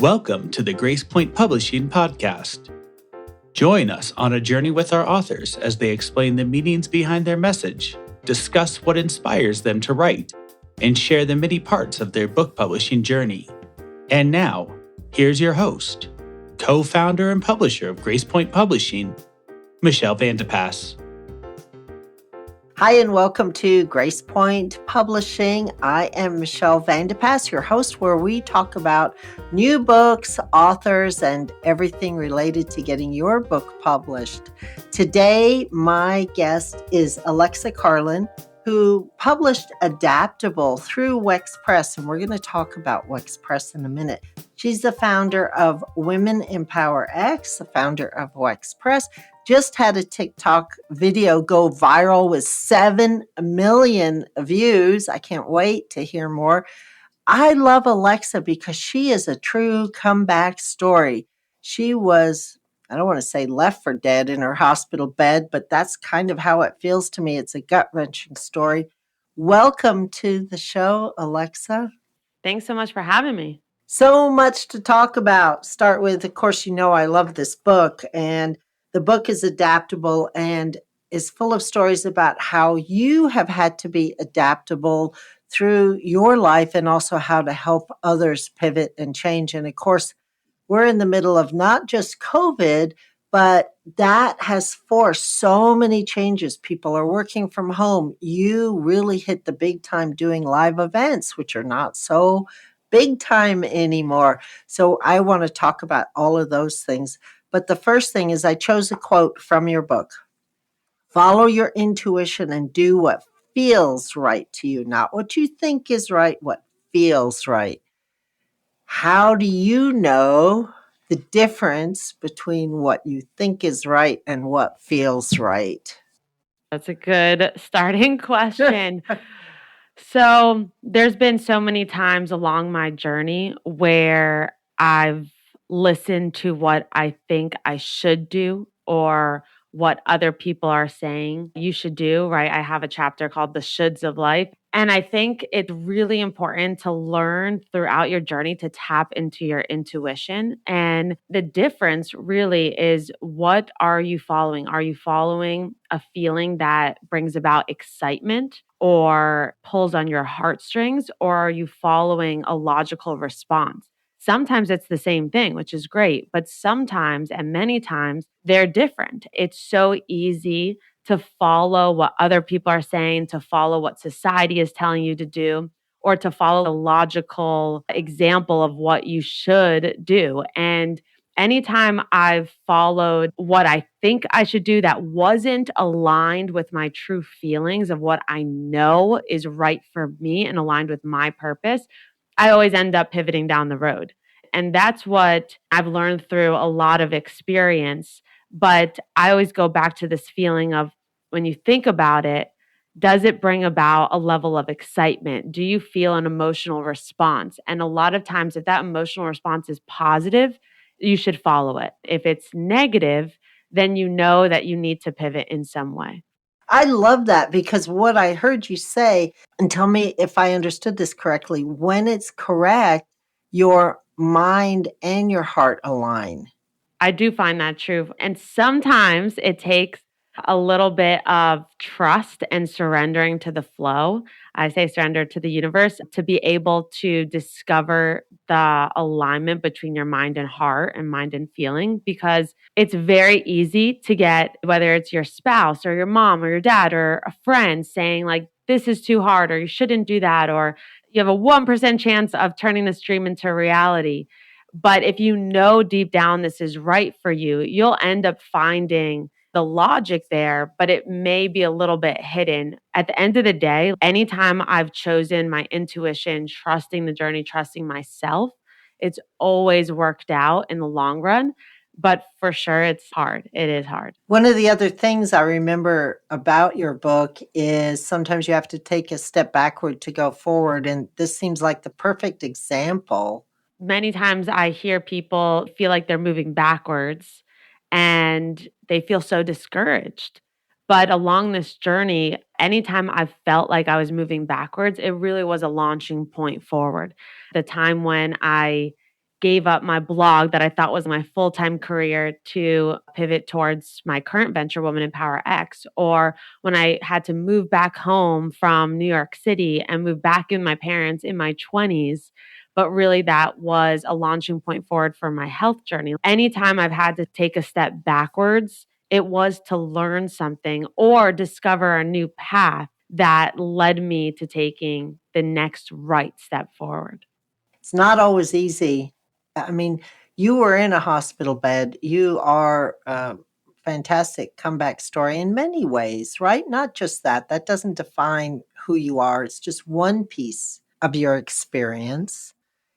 Welcome to the Grace Point Publishing Podcast. Join us on a journey with our authors as they explain the meanings behind their message, discuss what inspires them to write, and share the many parts of their book publishing journey. And now, here's your host, co-founder and publisher of Grace Point Publishing, Michelle Vandepas. Hi, and welcome to Grace Point Publishing. I am Michelle Vandepas, your host, where we talk about new books, authors, and everything related to getting your book published. Today, my guest is Alexa Carlin, who published Adaptable through Wex Press, and we're going to talk about Wex Press in a minute. She's the founder of Women Empower X, the founder of Wex Press. Just had a TikTok video go viral with 7 million views. I can't wait to hear more. I love Alexa because she is a true comeback story. She was, I don't want to say left for dead in her hospital bed, but that's kind of how it feels to me. It's a gut-wrenching story. Welcome to the show, Alexa. Thanks so much for having me. So much to talk about. Start with, of course, you know I love this book, and the book is Adaptable and is full of stories about how you have had to be adaptable through your life and also how to help others pivot and change. And of course, we're in the middle of not just COVID, but that has forced so many changes. People are working from home. You really hit the big time doing live events, which are not so big time anymore. So I want to talk about all of those things. But the first thing is I chose a quote from your book. Follow your intuition and do what feels right to you, not what you think is right, what feels right. How do you know the difference between what you think is right and what feels right? That's a good starting question. So there's been so many times along my journey where I've listened to what I think I should do or what other people are saying you should do, right? I have a chapter called The Shoulds of Life. And I think it's really important to learn throughout your journey to tap into your intuition. And the difference really is, what are you following? Are you following a feeling that brings about excitement or pulls on your heartstrings, or are you following a logical response? Sometimes it's the same thing, which is great, but sometimes and many times they're different. It's so easy to follow what other people are saying, to follow what society is telling you to do, or to follow a logical example of what you should do. And anytime I've followed what I think I should do that wasn't aligned with my true feelings of what I know is right for me and aligned with my purpose, I always end up pivoting down the road. And that's what I've learned through a lot of experience. But I always go back to this feeling of, when you think about it, does it bring about a level of excitement? Do you feel an emotional response? And a lot of times, if that emotional response is positive, you should follow it. If it's negative, then you know that you need to pivot in some way. I love that, because what I heard you say, and tell me if I understood this correctly, when it's correct, your mind and your heart align. I do find that true. And sometimes it takes a little bit of trust and surrendering to the flow. I say surrender to the universe, to be able to discover the alignment between your mind and heart and mind and feeling, because it's very easy to get, whether it's your spouse or your mom or your dad or a friend saying like, this is too hard, or you shouldn't do that, or you have a 1% chance of turning this dream into reality. But if you know deep down this is right for you, you'll end up finding the logic there, but it may be a little bit hidden. At the end of the day, anytime I've chosen my intuition, trusting the journey, trusting myself, it's always worked out in the long run. But for sure, it's hard. It is hard. One of the other things I remember about your book is sometimes you have to take a step backward to go forward. And this seems like the perfect example. Many times I hear people feel like they're moving backwards and they feel so discouraged. But along this journey, anytime I've felt like I was moving backwards, it really was a launching point forward. The time when I gave up my blog that I thought was my full-time career to pivot towards my current venture, Woman in Power X, or when I had to move back home from New York City and move back in my parents in my 20s. But really, that was a launching point forward for my health journey. Anytime I've had to take a step backwards, it was to learn something or discover a new path that led me to taking the next right step forward. It's not always easy. I mean, you were in a hospital bed. You are a fantastic comeback story in many ways, right? Not just that. That doesn't define who you are. It's just one piece of your experience.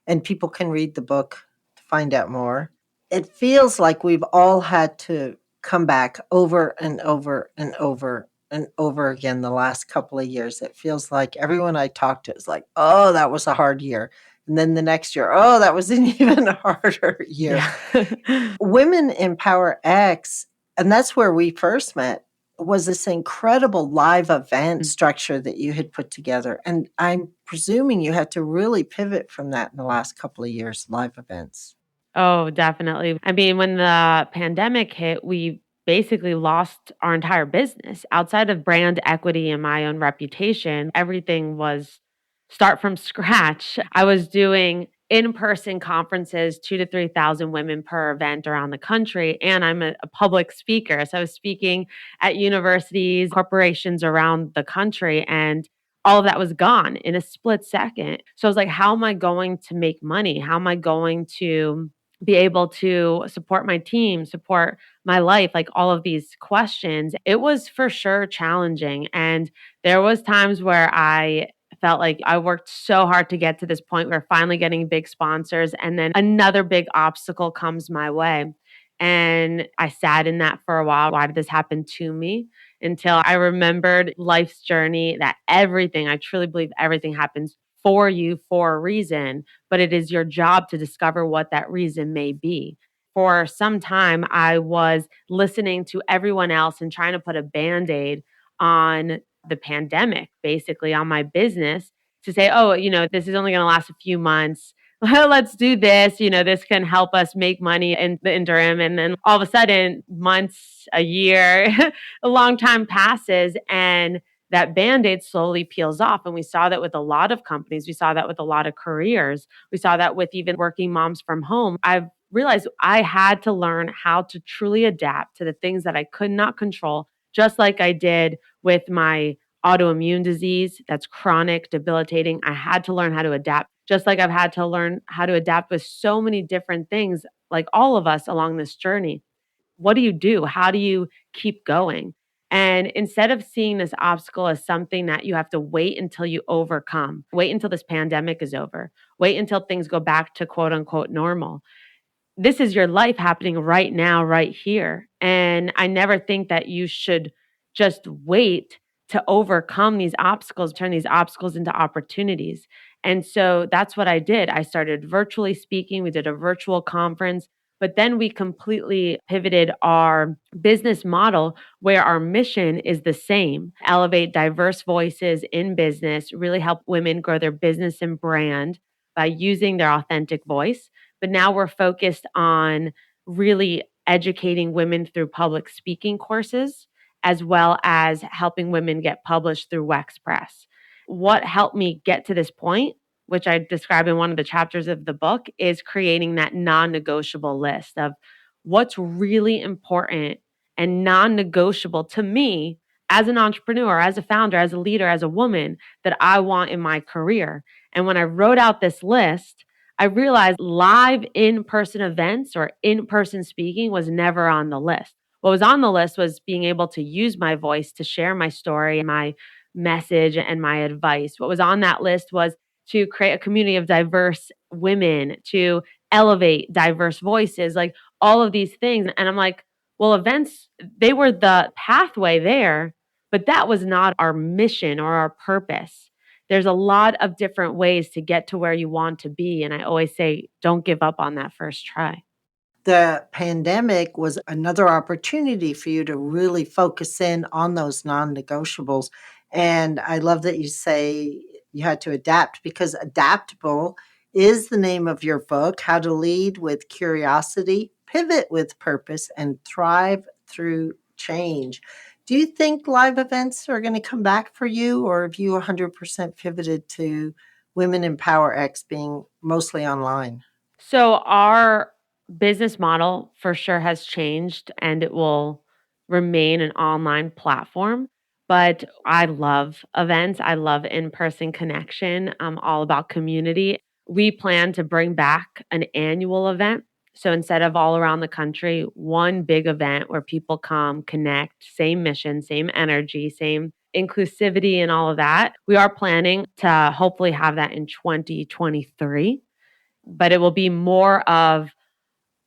And people can read the book to find out more. It feels like we've all had to come back over and over and over and over again the last couple of years. It feels like everyone I talk to is like, oh, that was a hard year. And then the next year, oh, that was an even harder year. Yeah. Women in Power X, and that's where we first met, was this incredible live event structure that you had put together. And I'm presuming you had to really pivot from that in the last couple of years, live events. Oh, definitely. I mean, when the pandemic hit, we basically lost our entire business. Outside of brand equity and my own reputation, everything was start from scratch. I was doing in-person conferences, 2 to 3,000 women per event around the country, and I'm a public speaker. So I was speaking at universities, corporations around the country, and all of that was gone in a split second. So I was like, how am I going to make money? How am I going to be able to support my team, support my life, like all of these questions? It was for sure challenging. And there was times where I felt like I worked so hard to get to this point where finally getting big sponsors, and then another big obstacle comes my way. And I sat in that for a while. Why did this happen to me? Until I remembered life's journey, that everything, I truly believe everything happens for you for a reason, but it is your job to discover what that reason may be. For some time, I was listening to everyone else and trying to put a band-aid on the pandemic, basically on my business, to say, oh, this is only going to last a few months. Let's do this. This can help us make money in the interim. And then all of a sudden, months, a year, a long time passes, and that Band-Aid slowly peels off. And we saw that with a lot of companies. We saw that with a lot of careers. We saw that with even working moms from home. I've realized I had to learn how to truly adapt to the things that I could not control, just like I did with my autoimmune disease that's chronic, debilitating. I had to learn how to adapt, just like I've had to learn how to adapt with so many different things, like all of us along this journey. What do you do? How do you keep going? And instead of seeing this obstacle as something that you have to wait until you overcome, wait until this pandemic is over, wait until things go back to quote unquote normal. This is your life happening right now, right here. And I never think that you should just wait to overcome these obstacles, turn these obstacles into opportunities. And so that's what I did. I started virtually speaking. We did a virtual conference, but then we completely pivoted our business model where our mission is the same: elevate diverse voices in business, really help women grow their business and brand by using their authentic voice. But now we're focused on really educating women through public speaking courses, as well as helping women get published through Wex Press. What helped me get to this point, which I describe in one of the chapters of the book, is creating that non-negotiable list of what's really important and non-negotiable to me as an entrepreneur, as a founder, as a leader, as a woman, that I want in my career. And when I wrote out this list, I realized live in-person events or in-person speaking was never on the list. What was on the list was being able to use my voice to share my story, my message, and my advice. What was on that list was to create a community of diverse women, to elevate diverse voices, like all of these things. And I'm like, well, events, they were the pathway there, but that was not our mission or our purpose. There's a lot of different ways to get to where you want to be. And I always say, don't give up on that first try. The pandemic was another opportunity for you to really focus in on those non-negotiables. And I love that you say you had to adapt, because adaptable is the name of your book, How to Lead with Curiosity, Pivot with Purpose, and Thrive Through Change. Do you think live events are going to come back for you, or have you 100% pivoted to Women in Power X being mostly online? So our business model for sure has changed and it will remain an online platform. But I love events. I love in-person connection. I'm all about community. We plan to bring back an annual event. So instead of all around the country, one big event where people come, connect, same mission, same energy, same inclusivity and all of that. We are planning to hopefully have that in 2023, but it will be more of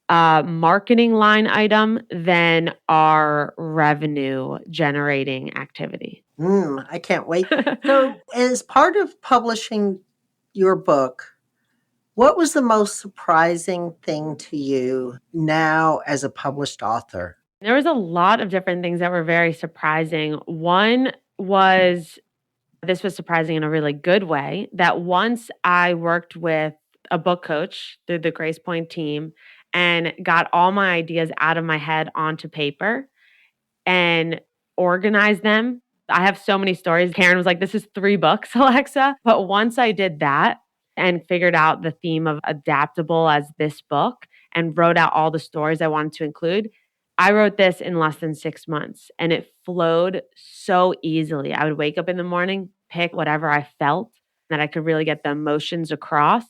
a marketing line item than our revenue generating activity. I can't wait. So, as part of publishing your book, what was the most surprising thing to you now as a published author? There was a lot of different things that were very surprising. One was, this was surprising in a really good way, that once I worked with a book coach through the Grace Point team and got all my ideas out of my head onto paper and organized them. I have so many stories. Karen was like, this is 3 books, Alexa. But once I did that and figured out the theme of adaptable as this book and wrote out all the stories I wanted to include, I wrote this in less than 6 months and it flowed so easily. I would wake up in the morning, pick whatever I felt that I could really get the emotions across,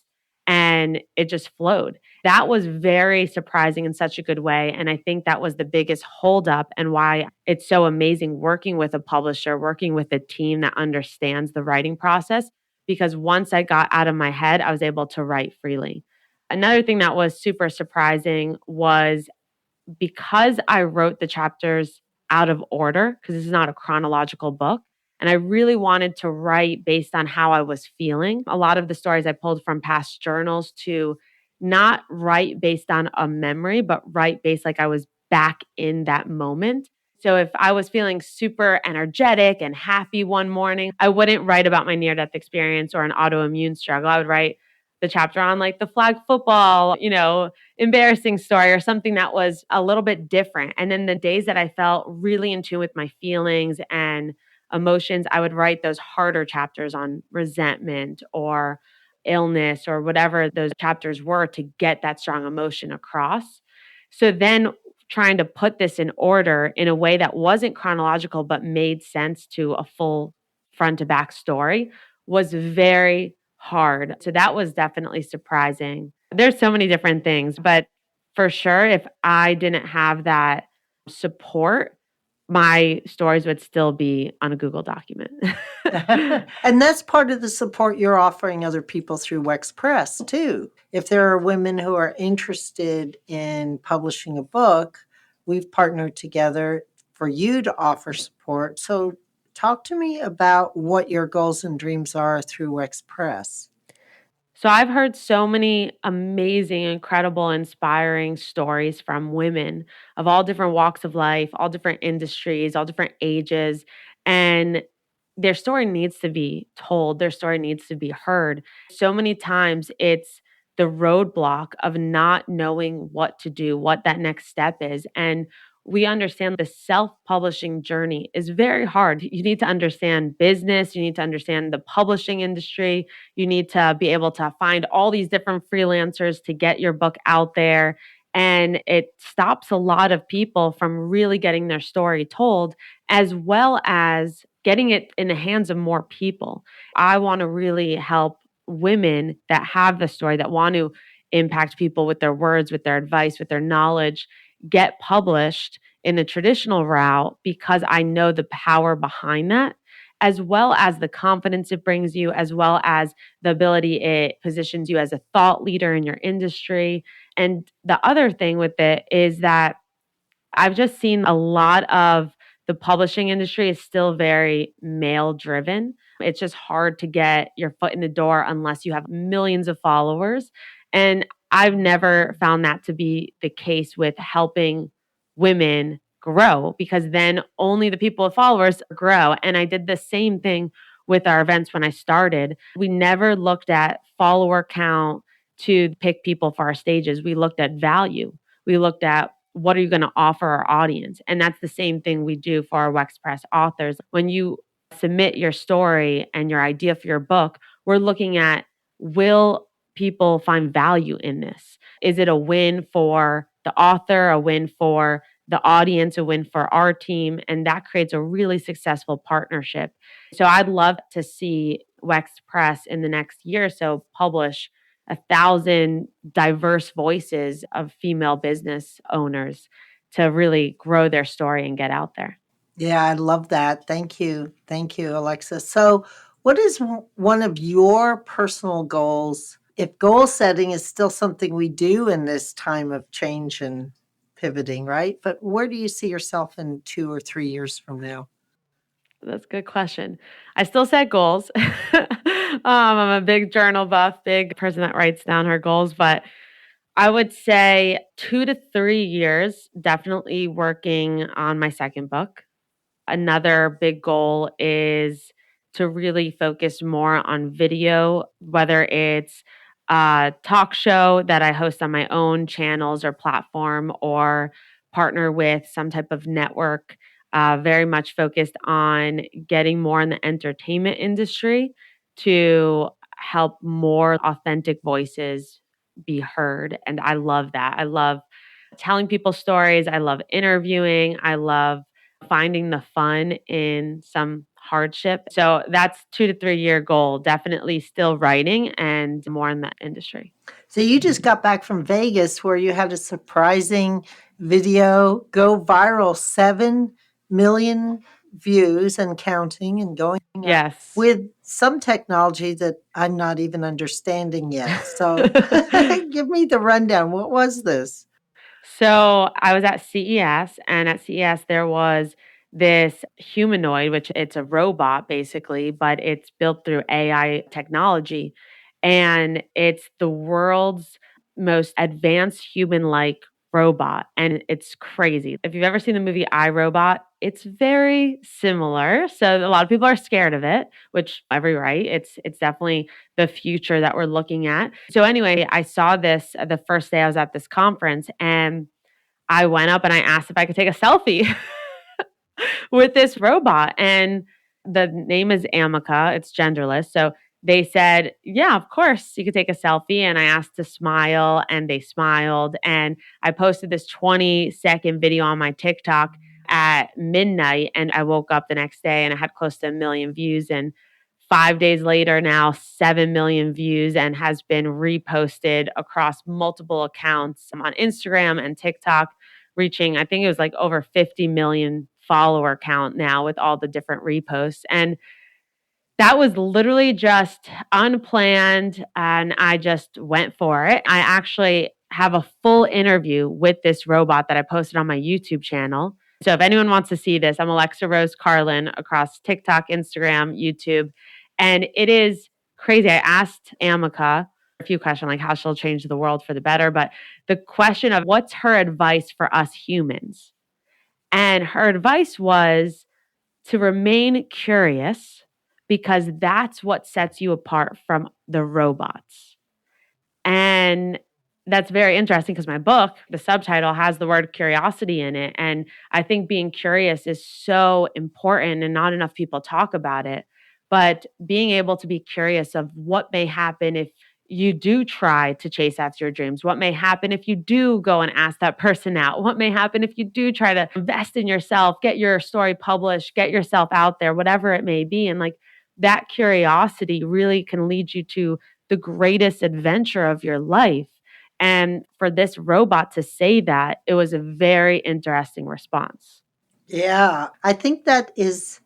and it just flowed. That was very surprising in such a good way. And I think that was the biggest holdup and why it's so amazing working with a publisher, working with a team that understands the writing process. Because once I got out of my head, I was able to write freely. Another thing that was super surprising was because I wrote the chapters out of order, because this is not a chronological book, and I really wanted to write based on how I was feeling. A lot of the stories I pulled from past journals to not write based on a memory, but write based like I was back in that moment. So if I was feeling super energetic and happy one morning, I wouldn't write about my near-death experience or an autoimmune struggle. I would write the chapter on like the flag football, embarrassing story or something that was a little bit different. And then the days that I felt really in tune with my feelings and emotions, I would write those harder chapters on resentment or illness or whatever those chapters were to get that strong emotion across. So then trying to put this in order in a way that wasn't chronological but made sense to a full front to back story was very hard. So that was definitely surprising. There's so many different things, but for sure, if I didn't have that support, my stories would still be on a Google document. And that's part of the support you're offering other people through Wex Press, too. If there are women who are interested in publishing a book, we've partnered together for you to offer support. So talk to me about what your goals and dreams are through Wex Press. So I've heard so many amazing, incredible, inspiring stories from women of all different walks of life, all different industries, all different ages. And their story needs to be told, their story needs to be heard. So many times it's the roadblock of not knowing what to do, what that next step is. And we understand the self-publishing journey is very hard. You need to understand business, you need to understand the publishing industry, you need to be able to find all these different freelancers to get your book out there. And it stops a lot of people from really getting their story told, as well as getting it in the hands of more people. I want to really help women that have the story, that want to impact people with their words, with their advice, with their knowledge, get published in the traditional route, because I know the power behind that, as well as the confidence it brings you, as well as the ability it positions you as a thought leader in your industry. And the other thing with it is that I've just seen a lot of the publishing industry is still very male driven. It's just hard to get your foot in the door unless you have millions of followers. And I've never found that to be the case with helping women grow, because then only the people with followers grow. And I did the same thing with our events when I started. We never looked at follower count, to pick people for our stages. We looked at value. We looked at what are you going to offer our audience? And that's the same thing we do for our WexPress authors. When you submit your story and your idea for your book, we're looking at, will people find value in this? Is it a win for the author, a win for the audience, a win for our team? And that creates a really successful partnership. So I'd love to see WexPress in the next year or so publish 1,000 diverse voices of female business owners to really grow their story and get out there. Yeah, I love that. Thank you. Thank you, Alexa. So, what is one of your personal goals? If goal setting is still something we do in this time of change and pivoting, right? But where do you see yourself in 2 or 3 years from now? That's a good question. I still set goals. I'm a big journal buff, big person that writes down her goals, but I would say 2 to 3 years, definitely working on my second book. Another big goal is to really focus more on video, whether it's a talk show that I host on my own channels or platform, or partner with some type of network, very much focused on getting more in the entertainment industry to help more authentic voices be heard. And I love that. I love telling people stories. I love interviewing. I love finding the fun in some hardship. So that's 2 to 3 year goal. Definitely still writing and more in that industry. So you just got back from Vegas where you had a surprising video go viral, 7 million views and counting and going up Yes. with some technology that I'm not even understanding yet. So give me the rundown. What was this? So I was at CES, and at CES there was this humanoid, which it's a robot basically, but it's built through AI technology. And it's the world's most advanced human-like robot. And it's crazy. If you've ever seen the movie I, Robot, it's very similar. So a lot of people are scared of it, which every right. It's definitely the future that we're looking at. So anyway, I saw this the first day I was at this conference, and I went up and I asked if I could take a selfie with this robot. And the name is Amica. It's genderless. So they said, yeah, of course, you could take a selfie. And I asked to smile, and they smiled. And I posted this 20-second video on my TikTok at midnight. And I woke up the next day and I had close to 1 million views. And 5 days later, now 7 million views, and has been reposted across multiple accounts on Instagram and TikTok, reaching, I think it was like over 50 million follower count now with all the different reposts. And that was literally just unplanned, and I just went for it. I actually have a full interview with this robot that I posted on my YouTube channel. So if anyone wants to see this, I'm Alexa Rose Carlin across TikTok, Instagram, YouTube. And it is crazy. I asked Amica a few questions, like how she'll change the world for the better. But the question of what's her advice for us humans? And her advice was to remain curious, because that's what sets you apart from the robots. And that's very interesting because my book, the subtitle, has the word curiosity in it. And I think being curious is so important, and not enough people talk about it. But being able to be curious of what may happen if you do try to chase after your dreams, what may happen if you do go and ask that person out, what may happen if you do try to invest in yourself, get your story published, get yourself out there, whatever it may be. And like that curiosity really can lead you to the greatest adventure of your life. And for this robot to say that, it was a very interesting response. Yeah, I think that is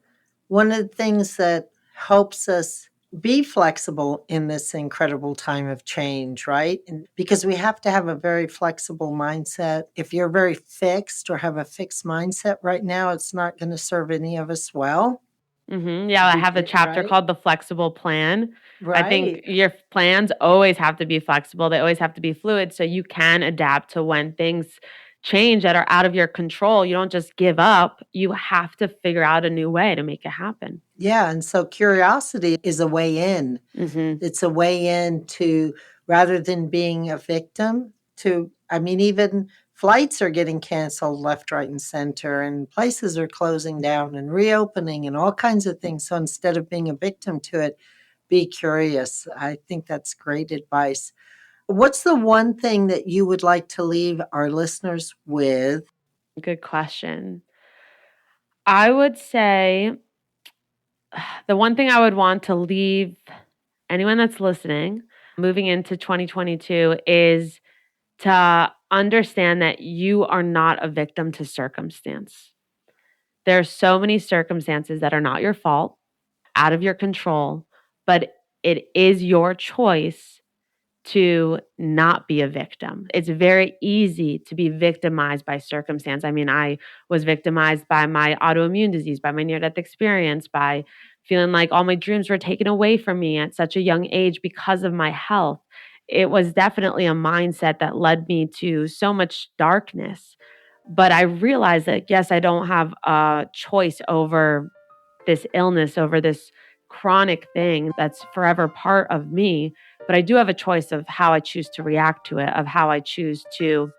one of the things that helps us be flexible in this incredible time of change, right? And because we have to have a very flexible mindset. If you're very fixed or have a fixed mindset right now, it's not going to serve any of us well. Yeah, I have a chapter Right. called The Flexible Plan. I think Right. your plans always have to be flexible. They always have to be fluid so you can adapt to when things change that are out of your control. You don't just give up. You have to figure out a new way to make it happen. Yeah. And so curiosity is a way in. hmm It's a way in to rather than being a victim even flights are getting canceled left, right, and center, and places are closing down and reopening and all kinds of things. So instead of being a victim to it, be curious. I think that's great advice. What's the one thing that you would like to leave our listeners with? Good question. I would say the one thing I would want to leave anyone that's listening moving into 2022 is to understand that you are not a victim to circumstance. There are so many circumstances that are not your fault, out of your control, but it is your choice to not be a victim. It's very easy to be victimized by circumstance. I mean, I was victimized by my autoimmune disease, by my near-death experience, by feeling like all my dreams were taken away from me at such a young age because of my health. It was definitely a mindset that led me to so much darkness. But I realized that, yes, I don't have a choice over this illness, over this chronic thing that's forever part of me. But I do have a choice of how I choose to react to it, of how I choose to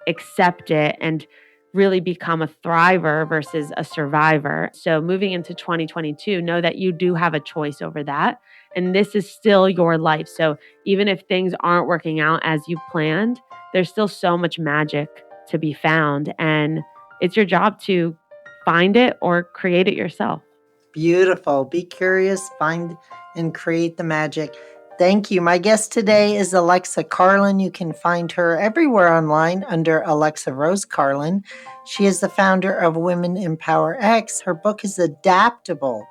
accept it and really become a thriver versus a survivor. So moving into 2022, know that you do have a choice over that. And this is still your life. So even if things aren't working out as you planned, there's still so much magic to be found. And it's your job to find it or create it yourself. Beautiful. Be curious, find and create the magic. Thank you. My guest today is Alexa Carlin. You can find her everywhere online under Alexa Rose Carlin. She is the founder of Women Empower X. Her book is Adaptable: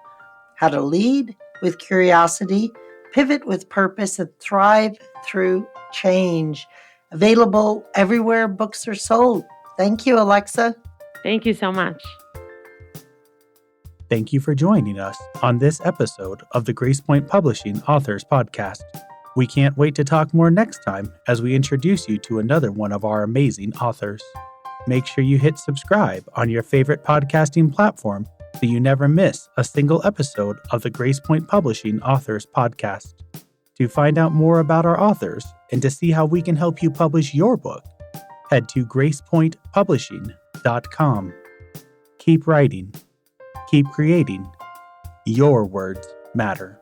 How to Lead with Curiosity, Pivot with Purpose, and Thrive Through Change. Available everywhere books are sold. Thank you, Alexa. Thank you so much. Thank you for joining us on this episode of the Grace Point Publishing Authors Podcast. We can't wait to talk more next time as we introduce you to another one of our amazing authors. Make sure you hit subscribe on your favorite podcasting platform so you never miss a single episode of the Grace Point Publishing Authors Podcast. To find out more about our authors and to see how we can help you publish your book, head to gracepointpublishing.com. Keep writing. Keep creating. Your words matter.